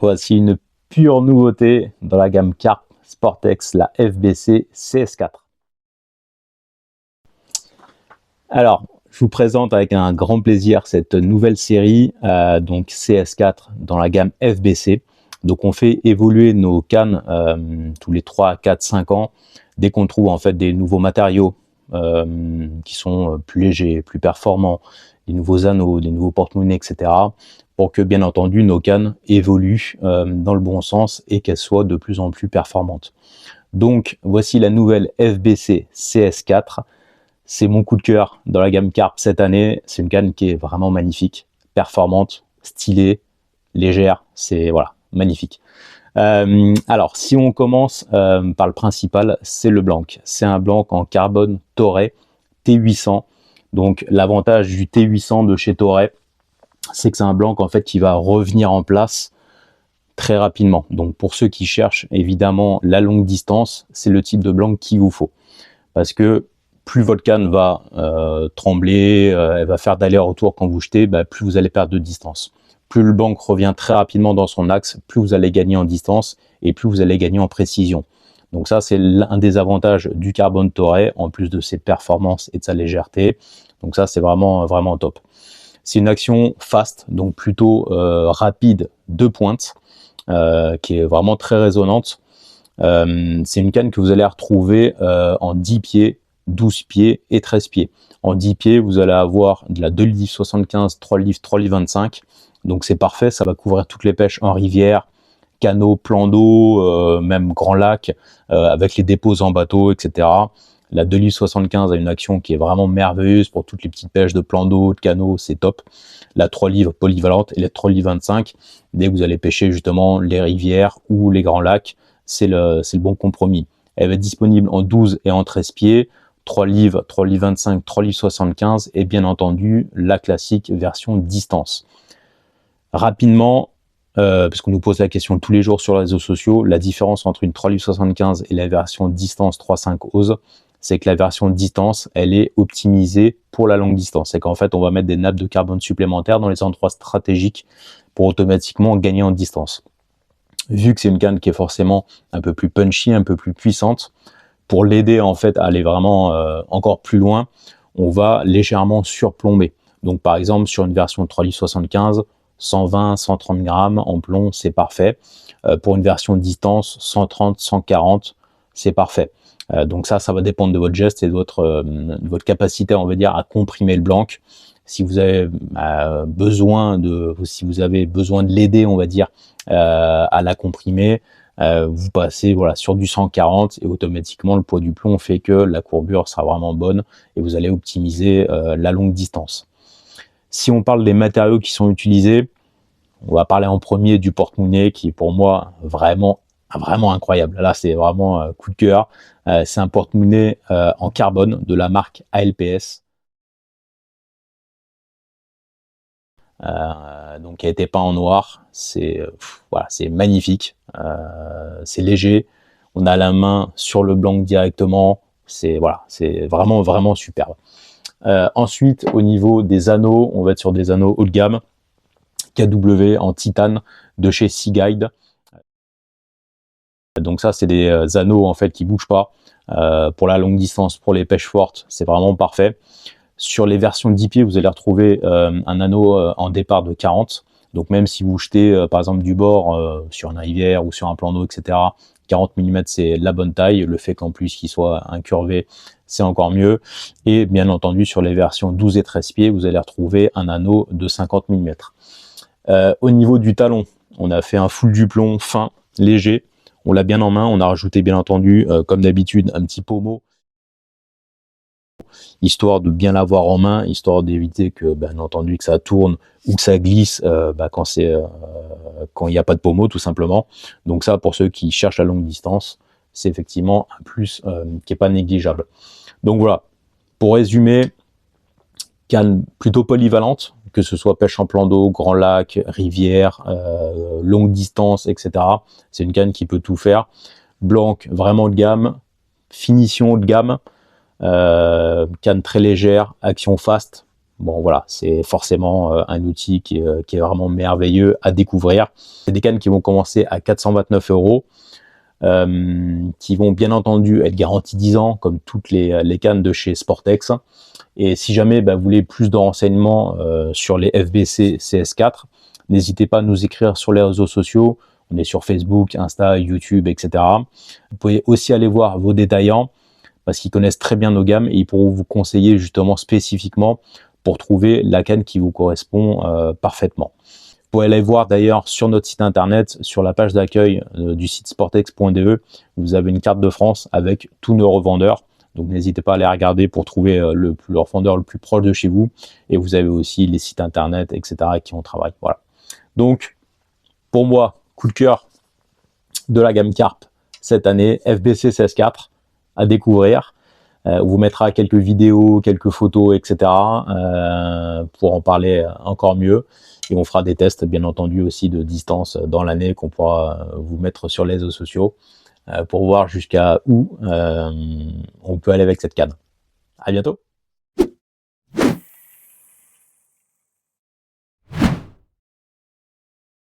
Voici une pure nouveauté dans la gamme Carp Sportex, la FBC CS4. Alors, je vous présente avec un grand plaisir cette nouvelle série, donc CS4 dans la gamme FBC. Donc on fait évoluer nos cannes tous les 3, 4, 5 ans, dès qu'on trouve en fait des nouveaux matériaux qui sont plus légers, plus performants, des nouveaux anneaux, des nouveaux porte-monnaies, etc. pour que bien entendu nos cannes évoluent dans le bon sens et qu'elles soient de plus en plus performantes. Donc voici la nouvelle FBC CS4. C'est mon coup de cœur dans la gamme Carp cette année. C'est une canne qui est vraiment magnifique, performante, stylée, légère. C'est voilà, magnifique. Alors, si on commence par le principal, c'est le blanc. C'est un blanc en carbone Toray T800. Donc, l'avantage du T800 de chez Toray, c'est que c'est un blanc en fait qui va revenir en place très rapidement. Donc, pour ceux qui cherchent évidemment la longue distance, c'est le type de blanc qu'il vous faut. Parce que plus votre canne va trembler, elle va faire d'aller-retour quand vous jetez, plus vous allez perdre de distance. Plus le blanc revient très rapidement dans son axe, plus vous allez gagner en distance et plus vous allez gagner en précision. Donc ça, c'est l'un des avantages du carbone Toray, en plus de ses performances et de sa légèreté. Donc ça, c'est vraiment, vraiment top. C'est une action fast, donc plutôt rapide de pointe, qui est vraiment très résonante. C'est une canne que vous allez retrouver en 10 pieds, 12 pieds et 13 pieds. En 10 pieds, vous allez avoir de la 2 livres 75, 3 livres, 3 livres 25. Donc c'est parfait, ça va couvrir toutes les pêches en rivière, canaux, plans d'eau, même grand lac, avec les dépôts en bateau, etc. La 2 livres 75 a une action qui est vraiment merveilleuse pour toutes les petites pêches de plans d'eau, de canaux, c'est top. La 3 livres polyvalente et la 3 livres 25, dès que vous allez pêcher justement les rivières ou les grands lacs, c'est le bon compromis. Elle va être disponible en 12 et en 13 pieds, 3 livres 25, 3 livres 75 et bien entendu la classique version distance. Rapidement, parce qu'on nous pose la question tous les jours sur les réseaux sociaux, la différence entre une 3 livres 75 et la version distance 3.5 Ose, c'est que la version distance, elle est optimisée pour la longue distance. C'est qu'en fait, on va mettre des nappes de carbone supplémentaires dans les endroits stratégiques pour automatiquement gagner en distance. Vu que c'est une canne qui est forcément un peu plus punchy, un peu plus puissante, pour l'aider en fait à aller vraiment encore plus loin, on va légèrement surplomber. Donc par exemple, sur une version 3 livres 75, 120, 130 grammes en plomb, c'est parfait. Pour une version distance, 130, 140, c'est parfait. Donc ça va dépendre de votre geste et de votre capacité, on va dire, à comprimer le blanc. Si vous avez besoin de l'aider, on va dire, à la comprimer, vous passez sur du 140 et automatiquement le poids du plomb fait que la courbure sera vraiment bonne et vous allez optimiser la longue distance. Si on parle des matériaux qui sont utilisés, on va parler en premier du porte-monnaie qui est pour moi vraiment incroyable. Là, c'est vraiment coup de cœur. C'est un porte-monnaie en carbone de la marque ALPS. Donc qui a été peint en noir. C'est magnifique. C'est léger. On a la main sur le blanc directement. C'est vraiment superbe. Ensuite, au niveau des anneaux, on va être sur des anneaux haut de gamme, KW en titane de chez Seaguide. Donc ça, c'est des anneaux en fait qui bougent pas. Pour la longue distance, pour les pêches fortes, c'est vraiment parfait. Sur les versions 10 pieds, vous allez retrouver un anneau en départ de 40. Donc même si vous jetez par exemple du bord sur une rivière ou sur un plan d'eau, etc., 40 mm c'est la bonne taille. Le fait qu'en plus qu'il soit incurvé, c'est encore mieux. Et bien entendu, sur les versions 12 et 13 pieds, vous allez retrouver un anneau de 50 mm. Au niveau du talon, on a fait un full du plomb fin, léger. On l'a bien en main. On a rajouté bien entendu, comme d'habitude, un petit pommeau, histoire de bien l'avoir en main, histoire d'éviter que, bien entendu, que ça tourne ou que ça glisse quand il n'y a pas de pommeau, tout simplement. Donc ça, pour ceux qui cherchent la longue distance, c'est effectivement un plus qui n'est pas négligeable. Donc voilà, pour résumer, canne plutôt polyvalente, que ce soit pêche en plan d'eau, grand lac, rivière, longue distance, etc. C'est une canne qui peut tout faire. Blanc, vraiment haut de gamme, finition haut de gamme, canne très légère, action fast, bon voilà, c'est forcément un outil qui est vraiment merveilleux à découvrir. C'est des cannes qui vont commencer à 429 €, qui vont bien entendu être garanties 10 ans, comme toutes les cannes de chez Sportex. Et si jamais vous voulez plus de renseignements sur les FBC CS4, n'hésitez pas à nous écrire sur les réseaux sociaux. On est sur Facebook, Insta, YouTube, etc. Vous pouvez aussi aller voir vos détaillants parce qu'ils connaissent très bien nos gammes et ils pourront vous conseiller justement spécifiquement pour trouver la canne qui vous correspond parfaitement. Vous pouvez aller voir d'ailleurs sur notre site internet, sur la page d'accueil du site sportex.de, vous avez une carte de France avec tous nos revendeurs. Donc n'hésitez pas à aller regarder pour trouver le revendeur le plus proche de chez vous. Et vous avez aussi les sites internet, etc. qui ont travaillé. Voilà. Donc, pour moi, coup de cœur de la gamme Carp cette année, FBC CS4 à découvrir. On vous mettra quelques vidéos, quelques photos, etc. Pour en parler encore mieux. Et on fera des tests, bien entendu, aussi de distance dans l'année qu'on pourra vous mettre sur les réseaux sociaux pour voir jusqu'à où on peut aller avec cette canne. À bientôt.